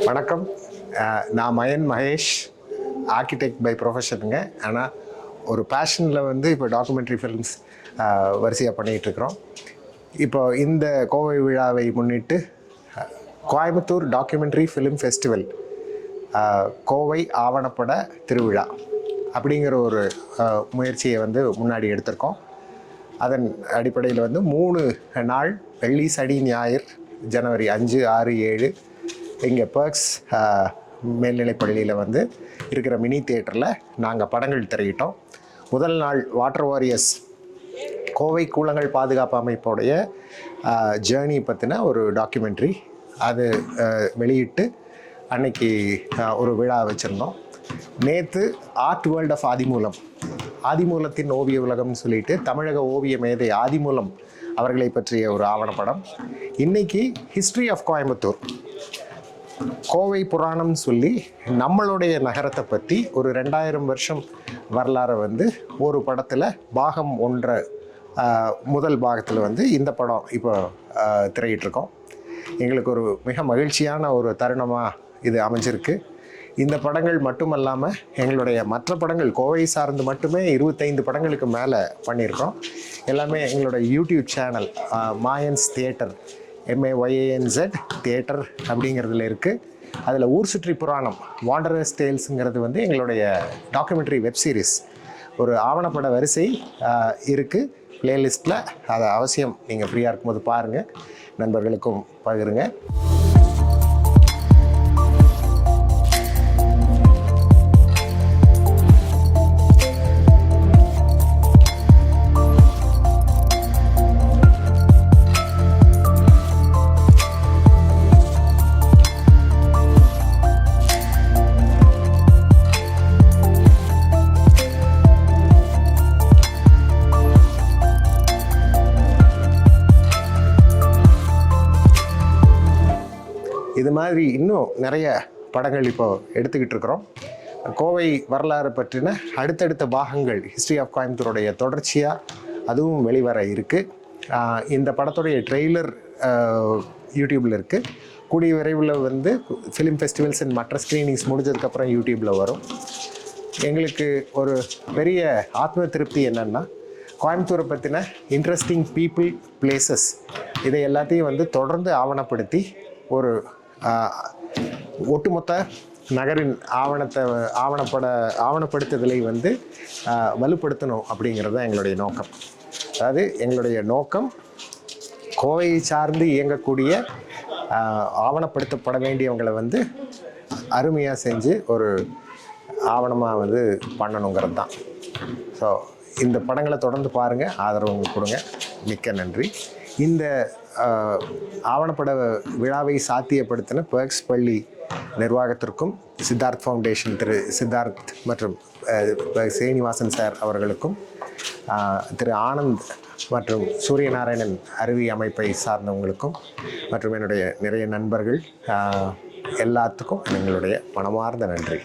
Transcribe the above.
வணக்கம். நான் மயன் Mahesh, architect by ப்ரொஃபஷனுங்க. ஆனால் ஒரு பேஷனில் இப்போ டாக்குமெண்ட்ரி ஃபிலிம்ஸ் வரிசையாக பண்ணிகிட்ருக்குறோம். இப்போ இந்த கோவை விழாவை முன்னிட்டு Coimbatore documentary film festival Kovai ஆவணப்பட திருவிழா அப்படிங்கிற ஒரு முயற்சியை முன்னாடி எடுத்திருக்கோம். அதன் அடிப்படையில் 3 நாள் வெள்ளி சனி ஞாயிறு ஜனவரி 5, 6, 7 இங்கே பர்க்ஸ் மேல்நிலைப்பள்ளியில் இருக்கிற மினி தியேட்டரில் நாங்கள் படங்கள் திரையிட்டோம். முதல் நாள் வாட்டர் வாரியர்ஸ் கோவை கூலங்கள் பாதுகாப்பு அமைப்போடைய ஜேர்னி பற்றின ஒரு டாக்குமெண்ட்ரி அது வெளியிட்டு அன்னைக்கு ஒரு விழா வச்சுருந்தோம். நேற்று ஆர்ட் வேர்ல்ட் ஆஃப் ஆதிமூலத்தின் ஓவிய உலகம்னு சொல்லிட்டு தமிழக ஓவிய மேதை ஆதிமூலம் அவர்களை பற்றிய ஒரு ஆவணப்படம். இன்னைக்கு ஹிஸ்ட்ரி ஆஃப் கோயம்புத்தூர் கோவை புராணம்னு சொல்லி நம்மளுடைய நகரத்தை பற்றி ஒரு 2000 வருஷம் வரலாறை ஒரு படத்தில் பாகம் 1 முதல் பாகத்தில் இந்த படம் இப்போ திரையிட்டிருக்கோம். எங்களுக்கு ஒரு மிக மகிழ்ச்சியான ஒரு தருணமாக இது அமைஞ்சிருக்கு. இந்த படங்கள் மட்டுமல்லாமல் எங்களுடைய மற்ற படங்கள் கோவை சார்ந்து மட்டுமே 25 படங்களுக்கு மேலே பண்ணியிருக்கோம். எல்லாமே எங்களோட YouTube channel Mayans theatre MAYANZ theatre அப்படிங்கிறதுல இருக்குது. அதில் ஊர் சுற்றி புராணம் வாண்டரர்ஸ் டேல்ஸுங்கிறது எங்களுடைய டாக்குமெண்ட்ரி வெப் சீரிஸ் ஒரு ஆவணப்பட வரிசை இருக்குது ப்ளேலிஸ்ட்டில். அதை அவசியம் நீங்கள் ஃப்ரீயாக இருக்கும்போது பாருங்கள், நண்பர்களுக்கும் பகிருங்க. இது மாதிரி இன்னும் நிறைய படங்கள் இப்போ எடுத்துக்கிட்டு இருக்கிறோம். கோவை வரலாறு பற்றின அடுத்தடுத்த பாகங்கள் ஹிஸ்ட்ரி ஆஃப் கோயம்புத்தூருடைய தொடர்ச்சியாக அதுவும் வெளிவர இருக்குது. இந்த படத்துடைய ட்ரெய்லர் யூடியூப்பில் இருக்குது. கூடிய விரைவில் ஃபிலிம் ஃபெஸ்டிவல்ஸ் அண்ட் மற்ற ஸ்க்ரீனிங்ஸ் முடிஞ்சதுக்கப்புறம் யூடியூப்பில் வரும். எங்களுக்கு ஒரு பெரிய ஆத்ம திருப்தி என்னென்னா, கோயம்புத்தூரை பற்றின இன்ட்ரெஸ்டிங் பீப்புள், பிளேசஸ் இதை எல்லாத்தையும் தொடர்ந்து ஆவணப்படுத்தி ஒரு ஒட்டுமொத்த நகரின் ஆவணப்படுத்துதலை வலுப்படுத்தணும் அப்படிங்கிறது தான் எங்களுடைய நோக்கம். அதாவது எங்களுடைய நோக்கம் கோவையை சார்ந்து இயங்கக்கூடிய ஆவணப்படுத்தப்பட வேண்டியவங்களை அருமையாக செஞ்சு ஒரு ஆவணமாக பண்ணணுங்கிறது தான். ஸோ இந்த படங்களை தொடர்ந்து பாருங்கள், ஆதரவு கொடுங்க. மிக்க நன்றி. இந்த ஆவணப்பட விழாவை சாத்தியப்படுத்தின பர்க்ஸ் பள்ளி நிர்வாகத்திற்கும் சித்தார்த் ஃபவுண்டேஷன் திரு சித்தார்த் மற்றும் சீனிவாசன் சார் அவர்களுக்கும், திரு ஆனந்த் மற்றும் சூரியநாராயணன் அருவி அமைப்பை சார்ந்தவங்களுக்கும் மற்றும் என்னுடைய நிறைய நண்பர்கள் எல்லாத்துக்கும் எங்களுடைய மனமார்ந்த நன்றி.